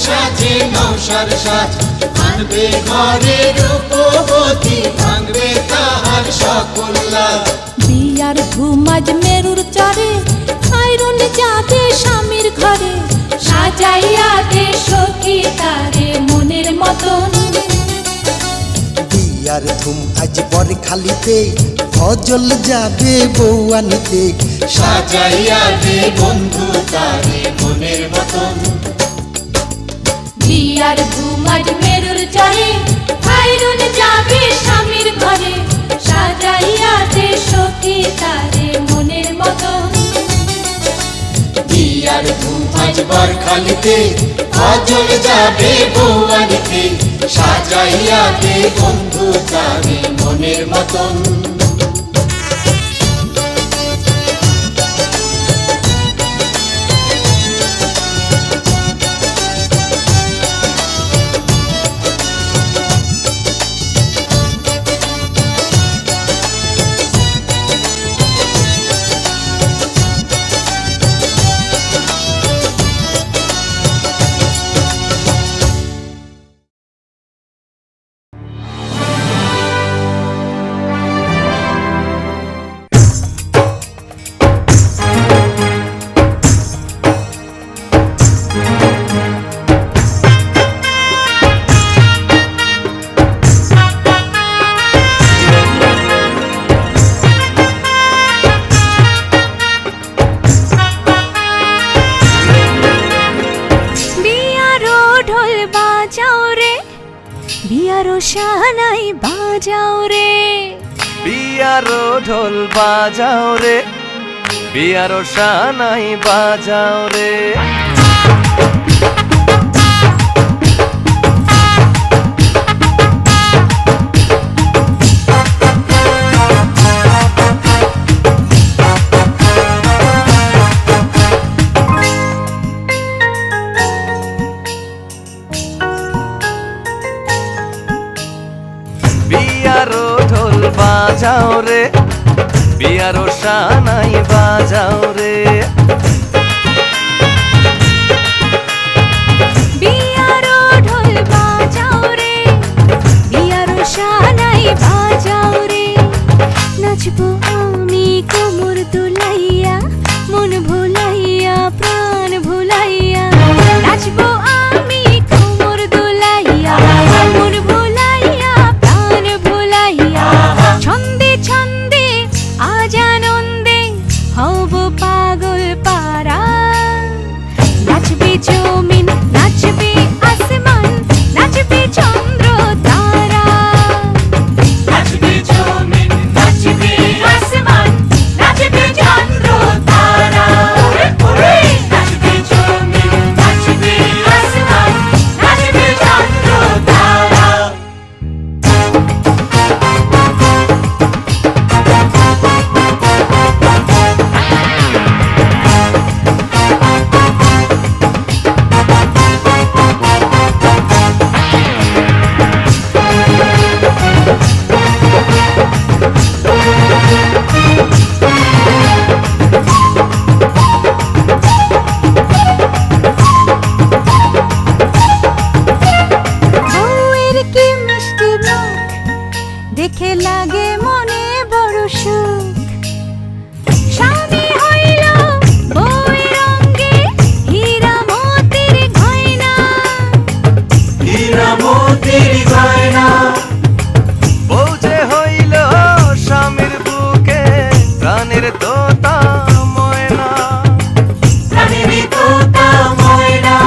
সাজে নৌসার সাজ, আনবে ঘরে রূপবতী, ভাঙবে তাহার সকল লাজ। বিয়ার ধুম আজ মেরুর চরে, খায়রুন যাবে স্বামীর ঘরে, সাজাইয়া দে সখী তারে মনের মতন। বিয়ার ধুম আজ বরখালিতে, ফজল যাবে বউ আনিতে, সাজাইয়া দে বন্ধু তারে মনের মতন। বিয়ার ধুম আজ মেরুর চরে, খায়রুন যাবে স্বামীর ঘরে, সাজাইয়া দে সখী তারে মনের মতন। বিয়ার ধুম আজ বরখালিতে, ফজল যাবে বউ আনিতে, সাজাইয়া দে বন্ধু তারে মনের মতন। বিয়ারো শাহনাই বাজাও রে, বিয়ারো ঢোল বাজাও রে, বিয়ারো শাহনাই বাজাও রে। বিয়ারো ঢোল বাজাও রে, বিয়ারো শাহনাই বাজাও রে। বিয়ারো ঢোল বাজাও রে, বিয়ারো শাহনাই বাজাও রে। নাচবো আমি কোমর দুলাইয়া, মন ভুলাইয়া প্রাণ ভুলাইয়া, নাচবো আমি কোমর দুলাইয়া, মন ভুলাইয়া প্রাণ ভুলাইয়া। ছন্দে ছন্দে আজ আনন্দে হব পাগল পারা, নাচবে জমিন নাচবে আসমান, নাচবে চন্দ্র তারা। নাচবে জমিন নাচবে আসমান, নাচবে চন্দ্র তারা। নাচবে জমিন নাচবে আসমান, নাচবে চন্দ্র তারা। বউয়ের কি মিষ্টি মুখ, দেখে লাগে মনে বড় সুখ। স্বামী হইল বউয়ের অঙ্গে হীরা মোতির গয়না, হীরা মোতির গয়না। বউ যে হইল স্বামীর বুকে, প্রাণের তোতা ময়না। প্রাণের তোতা ময়না।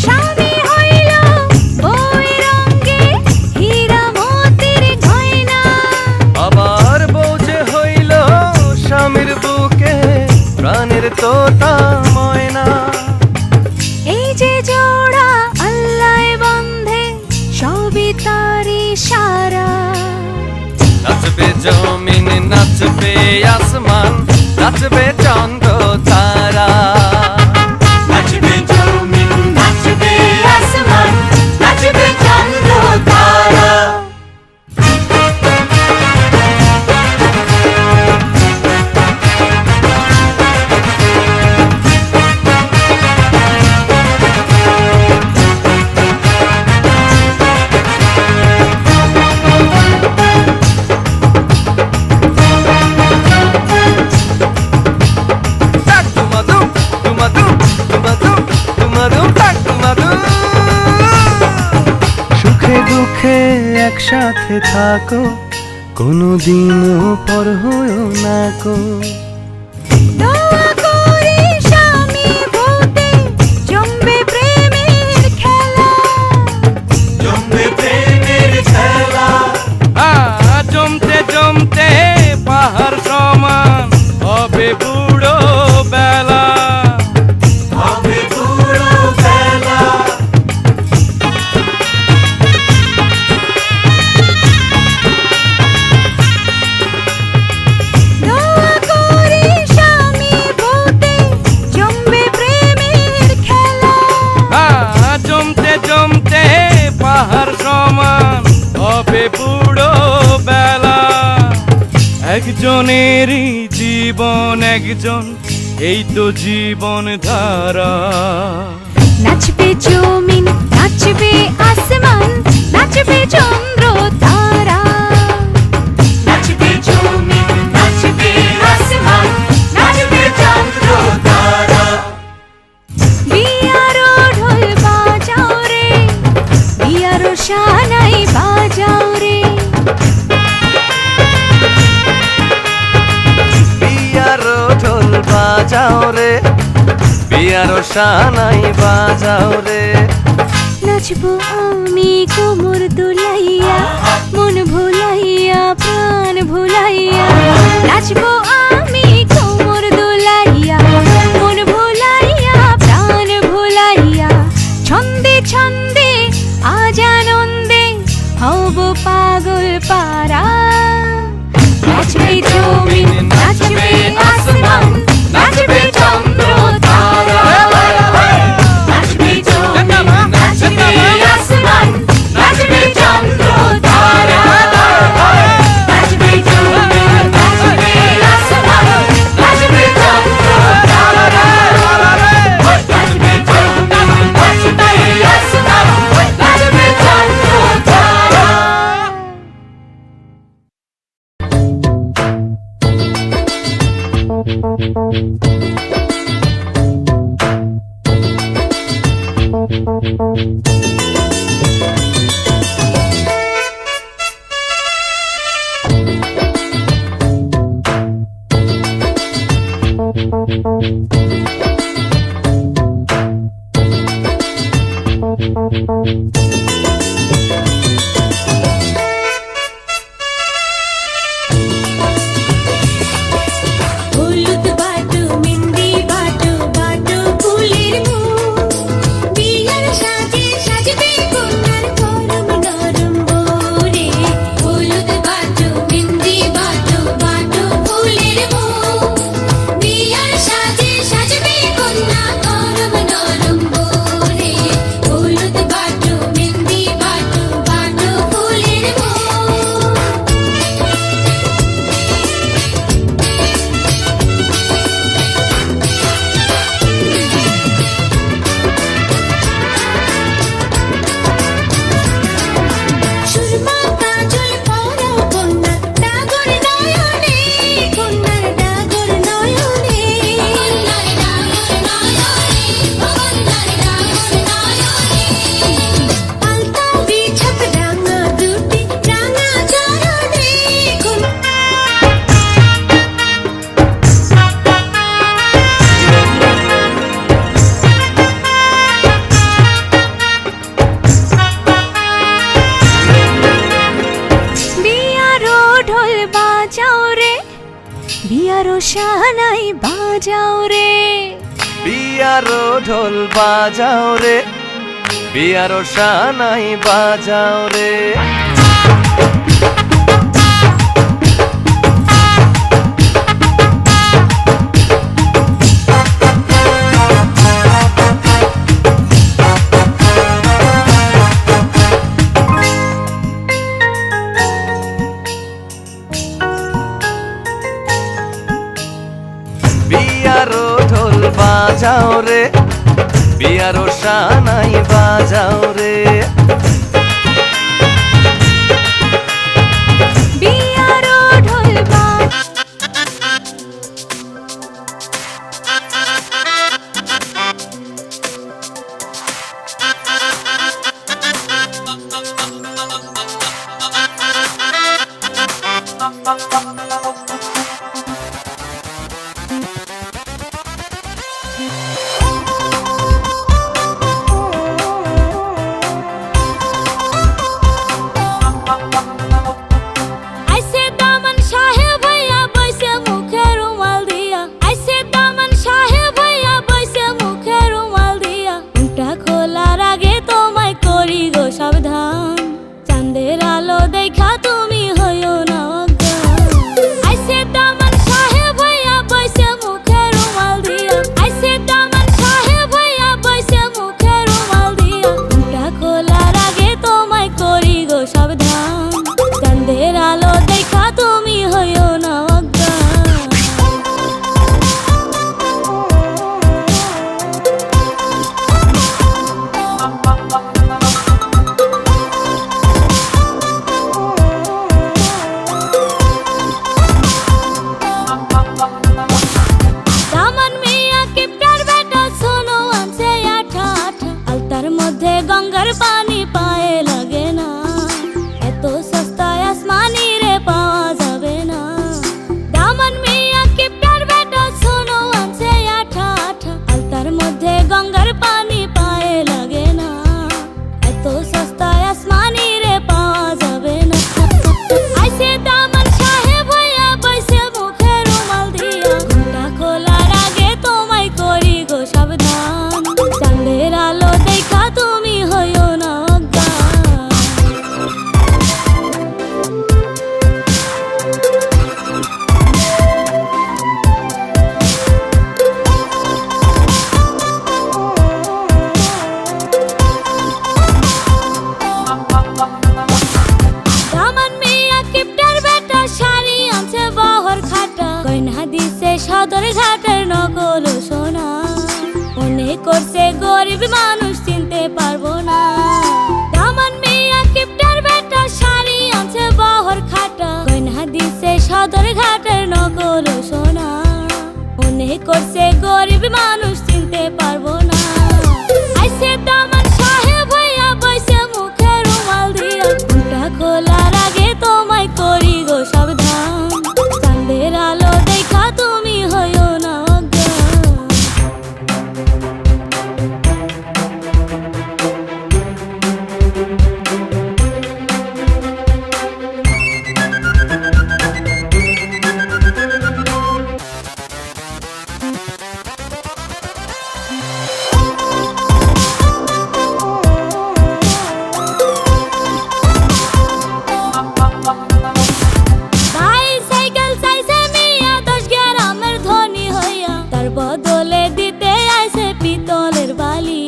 স্বামী হইল বউয়ের অঙ্গে হীরা মোতির গয়না। আবার বউ যে হইল স্বামীর বুকে, প্রাণের তোতা ময়না। এই যে জোড়া আল্লাহ বন্ধে, সবই তার ইশারা। নাচবে জমিন নাচবে আসমান, নাচবে চন্দ্র তারা। নাচবে জমিন নাচবে আসমান, নাচবে চন্দ্র তারা। সুখে একসাথে থাকো, কোনোদিনও পর হইও না কো। দোয়া করি স্বামী ভূতে জমবে প্রেমের খেলা, জমবে প্রেমের খেলা, জমতে জমতে পাহাড় সমান হবে বুড়ো বেলা, হবে বুড়ো বেলা। দোয়া করি স্বামী ভূতে জমবে প্রেমের খেলা, জমতে জমতে পাহাড় সমান হবে বুড়ো বেলা। একজনেরই জীবন একজন, এই তো জীবন ধারা। নাচবে জমিন নাচবে আসমান, নাচবে চন্দ্র তারা, নাচবে জমিন নাচবে আসমান, নাচবে চন্দ্র তারা। বিয়ারো ঢোল বাজাও রে, বিয়ারো শানাই বাজাও রে, বিয়ারো ঢোল বাজাও রে, বিয়ারো শানাই বাজাও রে। নাচবো আমি কোমর দুলাইয়া, মন ভুলাইয়া প্রাণ ভুলাইয়া, নাচবো আমি কোমর দুলাইয়া, মন ভুলাইয়া প্রাণ ভুলাইয়া, ছন্দে ছন্দে আজ আনন্দে হব পাগল পারা। নাচবে জমিন নাচবে আসমান, নাচবে চন্দ্র তারা, নাচবে জমিন নাচবে আসমান, নাচবে চন্দ্র তারা, নাচবে জমিন নাচবে আসমান, নাচবে চন্দ্র তারা, নাচবে জমিন নাচবে আসমান, নাচবে চন্দ্র তারা। হলুদ বাটু মেহেন্দি বাটু বাটু ফুলের মুখ, বিয়ার সাজে সাজবে কন্যার নরম নরম বোরে। হলুদ বাটু মেহেন্দি বাটু বাটু ফুলের মুখ, বিয়ার সাজে সাজবে কন্যা নরম নরম বোরে। হলুদ বাটু মেহেন্দি বাটু বাটু ফুলের মুখ। সুরমা কাজল পরা কন্যা ডাগর নয়নে, কন্যার ডাগর নয়নে, কন্যার ডাগর নয়নে, কন্যার ডাগর নয়নে। আলতা বিছাত রাঙা দুটি রাঙা চরণে, বিয়ারো ঢোল বাজাও রে, বিয়ারো শানাই বাজাও রে, বিয়ারো ঢোল বাজাও রে, বিয়ারো শানাই বাজাও রে। বিয়ারো ঢোল বাজাও রে, বিয়ারো শানাই বাজাও রে। বিয়ারো ঢোল বাজ সদর ঘাটের নকল সোনা, মনে করছে গরিব মানুষ চিনতে পারবো না। দামান মিয়া কিপটার বেটা শাড়ি আনছে বহর খাটা, গয়না দিছে সদর ঘাটের নকল সোনা, মনে করছে গরিব মানুষ চিনতে পারবো না। আইছে দামান সাহেব হইয়া বইছে মুখে রুমাল দিয়া, মুখটা খোলার আগে তোমায় করি গো সাবধান, চাঁদের আলো দেখা তুমি হইও না অজ্ঞান। ভাই সাইকেল চাইছে মিয়া 10 গ্রামের ধনী হইয়া, তার বদলে দিতে আইছে পিতলের বালি,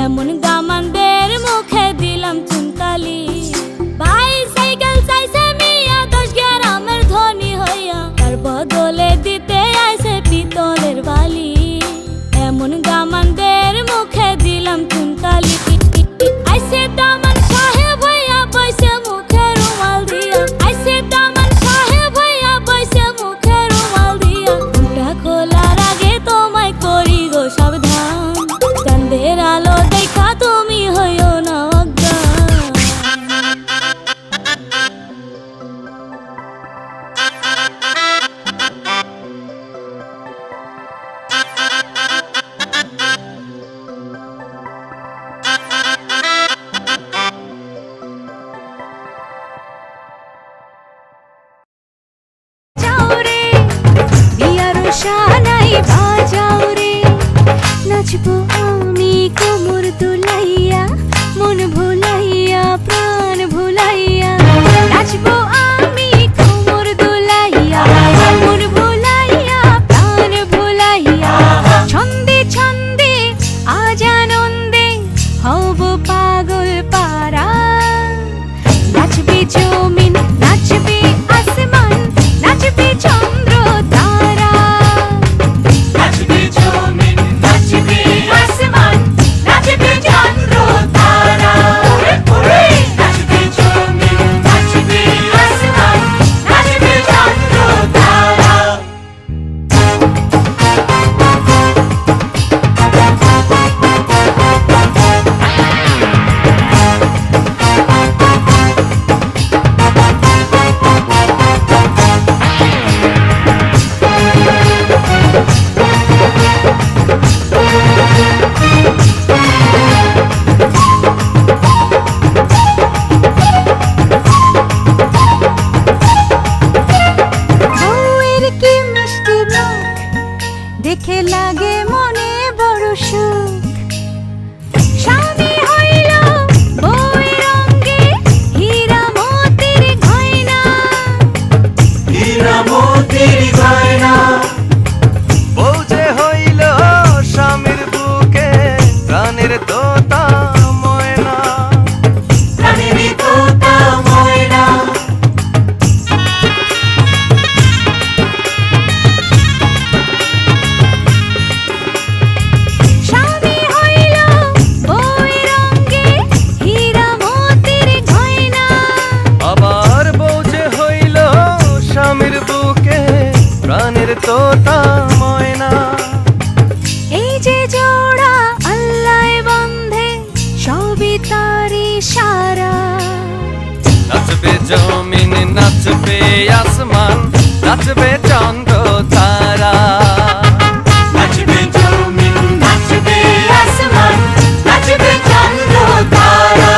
এমন দামানদের মুখে দিলাম চুনকালি। ভাই সাইকেল চাইছে মিয়া 10 গ্রামের ধনী হইয়া, তার বদলে দিতে আইছে পিতলের বালি, এমন দামানদের মুখে দিলাম চুনকালি। আইছে দামান সাহেব হইয়া বইছে মুখে রুমাল দিয়া, আইছে দামান সাহেব হইয়া বইছে মুখে রুমাল দিয়া, মুখটা খোলার আগে তোমায় করি গো সাবধান, চাঁদের আলো দেখা তুমি হইও না অজ্ঞান। যাও রে বিয়ার শানাই বাজাও রে, নাচবো আমি কোমর দুলাইয়া, মন ভুলাইয়া প্রাণ ভুলাইয়া, নাচবো আমি কোমর দুলাইয়া, মন ভুলাইয়া প্রাণ ভুলাইয়া, ছন্দে ছন্দে আজ আনন্দে হব পাগল পারা, নাচবে জমিন নাচবে আসমান, নাচবে চন্দ্র তারা, নাচবে জমিন নাচবে আসমান, নাচবে চন্দ্র তারা, নাচবে জমিন নাচবে আসমান, নাচবে চন্দ্র তারা। বউয়ের কি মিষ্টি মুখ, দেখে লাগে মনে বড় সুখ, স্বামী হইল বউয়ের অঙ্গে হীরা মোতির গয়না, হীরা মোতির গয়না, বউ যে হইল স্বামীর বুকে প্রাণের তোতা ময়না, প্রাণের তোতা ময়না, স্বামী হইল বউয়ের অঙ্গে হীরা মোতির গয়না, আবার বউ যে হইল স্বামীর বুকে প্রাণের তোতা ময়না। এই যে জোড়া আল্লাহ বন্ধে সবই তারি সারা, নাচবে জমিন নাচবে আসমান, নাচবে চন্দ্র তারা, নাচবে জমিন নাচবে আসমান, নাচবে চন্দ্র তারা।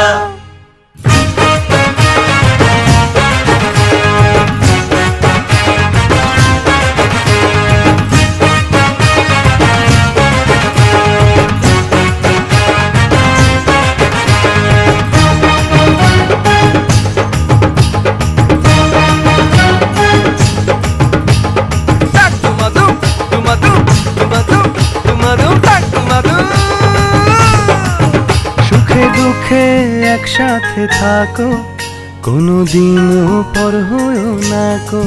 সুখে একসাথে থাকো, কোনোদিনও পর হইও না কো।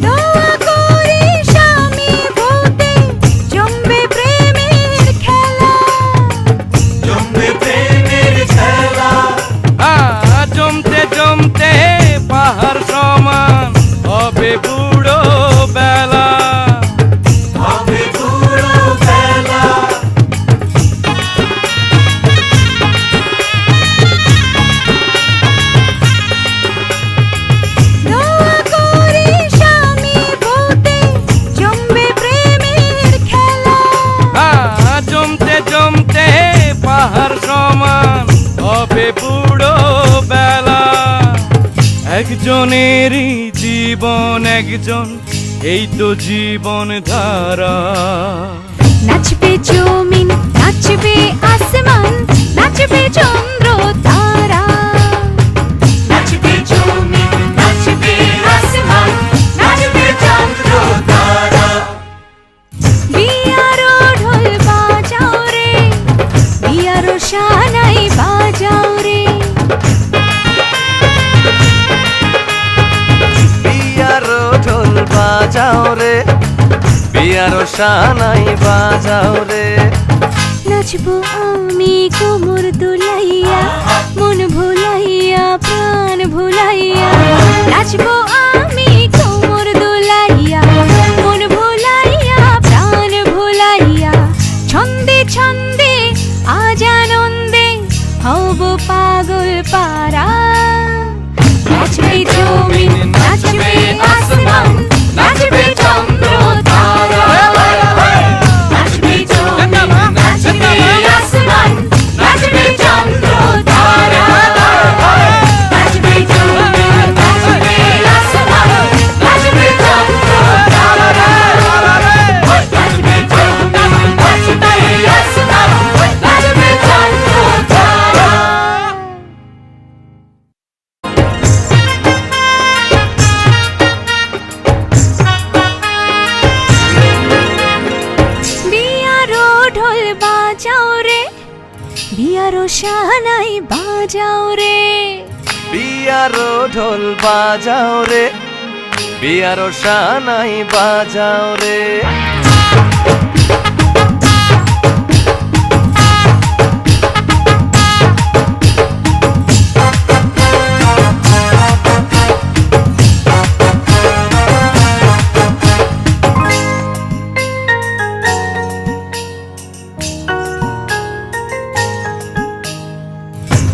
দোয়া করি বুড়ো বেলা হবে বুড়ো বেলা দোয়া করি স্বামী বউতে জমবে প্রেমের খেলা জমতে জমতে পাহাড় সমান হবে বুড়ো বেলা একজনেরই জীবন একজন এই তো জীবন ধারা নাচবে জমিন নাচবে আসমান নাচবে চন্দ্র তারা নাচবে জমিন নাচবে আসমান নাচবে চন্দ্র তারা বিয়ারো ঢোল বাজাও রে বিয়ারো শানাই বাজাও রে বিয়ারো ঢোল বাজাও রে বিয়ারো শানাই বাজাও রে নাচবো আমি কোমর দুলাইয়া মন ভুলাইয়া প্রাণ ভুলাইয়া নাচবো আমি কোমর দুলাইয়া মন ভুলাইয়া প্রাণ ভুলাইয়া ছন্দে ছন্দে আজ আনন্দে হব পাগল পারা নাচবে জমিন নাচবে আসমান নাচবে চন্দ্র তারা নাচবে জমিন নাচবে আসমান নাচবে চন্দ্র তারা নাচবে জমিন নাচবে আসমান নাচবে চন্দ্র তারা নাচবে জমিন নাচবে আসমান নাচবে চন্দ্র তারা বিয়ারো ঢোল বাজাও রে বিয়ারো শানাই বাজাও রে বিয়ারো ঢোল বাজাও রে বিয়ারো শানাই বাজাও রে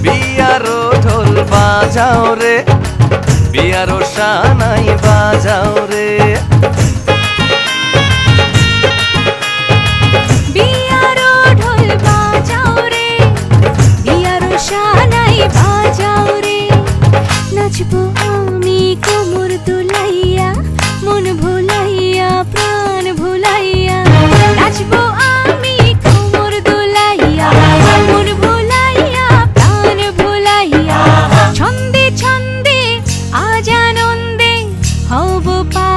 বিয়ারো ঢোল বাজাও রে বিয়ারো শানাই বাজাও রে বিয়ারো ঢোল বাজাও রে বিয়ারো শানাই বাজাও রে নাচবো আমি কোমর দুলাইয়া মন ভুলাইয়া প্রাণ ভুলাইয়া নাচবো আমি কোমর দুলাইয়া মন ভুলাইয়া প্রাণ ভুলাইয়া ছন্দে ছন্দে আজ আনন্দে হব পা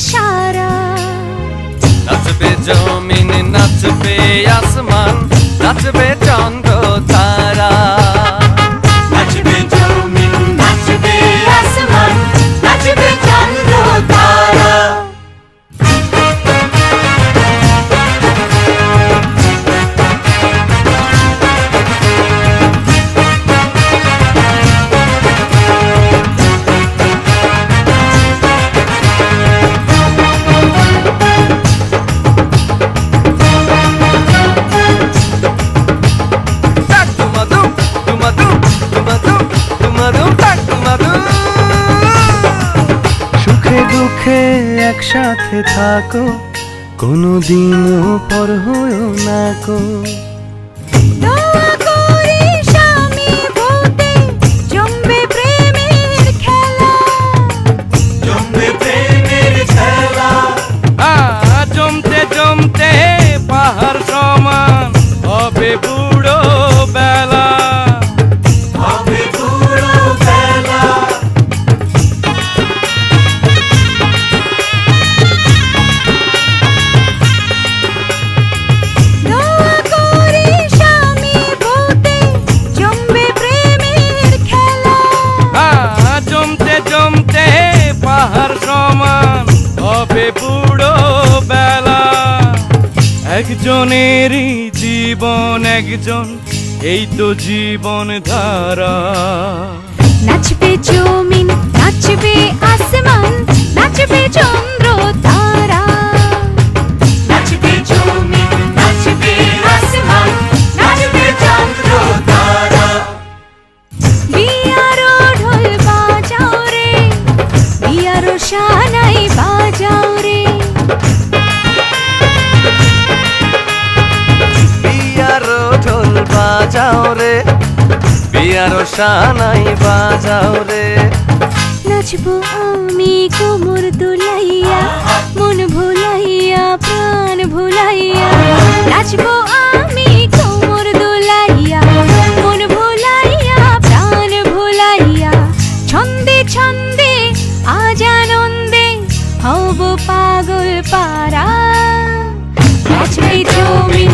সারা নাচবে জমিন নাচবে আসমান নাচবে চন্দ্র তারা নাচবে জমিন নাচবে আসমান নাচবে চন্দ্র তারা সুখে দুঃখে একসাথে থাকো কোনদিনও পর হয়েও না কো দোয়া করি স্বামী ভূতে জমবে প্রেমের খেলা জমবে প্রেমের খেলা জমতে জমতে পাহাড় সমান হবে বুড়ো বেলা হবে বুড়ো বেলা দোয়া করি স্বামী ভূতে জমবে প্রেমের খেলা জমতে জমতে পাহাড় সমান হবে বুড়ো বেলা একজনেরই জীবন একজন এই তো জীবন ধারা নাচবে জমিন নাচবে আসমান নাচবে চন্দ্র তারা নাচবে জমিন নাচবে আসমান নাচবে চন্দ্র তারা বিয়ারো ঢোল বাজাও রে বিয়ারো শানাই বাজাও রে বিয়ারো ঢোল বাজাও রে বিয়ারো শানাই বাজাও রে নাচবো আমি কোমর দুলাইয়া মন ভুলাইয়া প্রাণ ভুলাইয়া নাচবো আমি কোমর দুলাইয়া মন ভুলাইয়া প্রাণ ভুলাইয়া ছন্দে ছন্দে আজ আনন্দে হব পাগল পারা নাচবে জমি